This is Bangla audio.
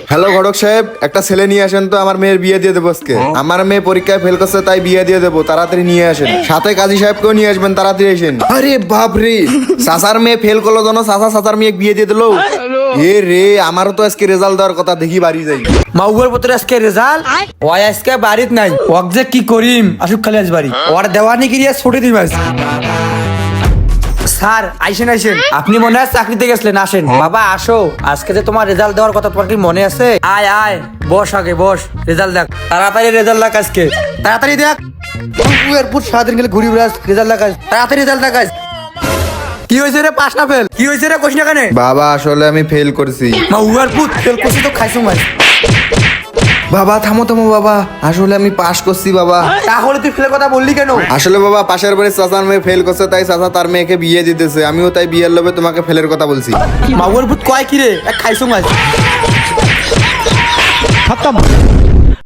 হ্যালো ঘটক সাহেব, একটা ছেলে নিয়ে আসেন তো, আমার মেয়ের বিয়ে দিয়ে দেবো আজকে। আমার মেয়ে পরীক্ষায় ফেল করছে, তাই বিয়ে দিয়ে দেবো, তাড়াতাড়ি নিয়ে আসেন। সাথে কাজী সাহেবকেও নিয়ে আসবেন, তাড়াতাড়ি আসেন। আরে বাপ রে, চাচার মেয়ে ফেল করলো যেন চাচার মেয়ে বিয়ে দিয়ে দিলো। এ রে, আমারও তো আজকে রেজাল্ট দেওয়ার কথা, দেখি বাড়ি যাই। মাউয়ার পুত্র আজকে রেজাল্ট ওই আজকে বাড়িত নাই, ওক যে কি করিম আসুক খালি আজ বাড়ি ওর দেওয়ানি গিরিয়া ছুটি দিম আজ। স্যার আইসেন আইসেন, আপনি মনে হয় চাকরিতে গেছিলেন, আসেন। বাবা আসো, আজকে যে তোমার রেজাল্ট দেওয়ার কথা তোমার কি মনে আছে? আয় আয় বস, আগে বস, রেজাল্ট দেখ তাড়াতাড়ি, রেজাল্ট দেখ আজকে তাড়াতাড়ি দেখ। এরপর সারাদিন গেলে ঘুরি বেড়াস, রেজাল্ট দেখাস তাড়াতাড়ি, রেজাল্ট দেখাস। কি হয়েছে রে, পাস না ফেল? কি হয়েছে রে, কোশ না কেন? বাবা আসলে আমি ফেল করছি। মাউয়ার পুত ফেল করছি তো খাইছো মাই। বাবা থামো থামো বাবা, আসলে আমি পাশ করছি বাবা। তাহলে তুই ফেলের কথা বললি কেন? আসলে বাবা পাশের বাড়ির চাচার মেয়ে ফেল করছে, তাই চাচা তার মেয়েকে বিয়ে দিতেছে, আমিও তাই বিয়ের লোভে তোমাকে ফেলের কথা বলছি। মাউয়ার পুত কয় কি রে, খাইছো মাই।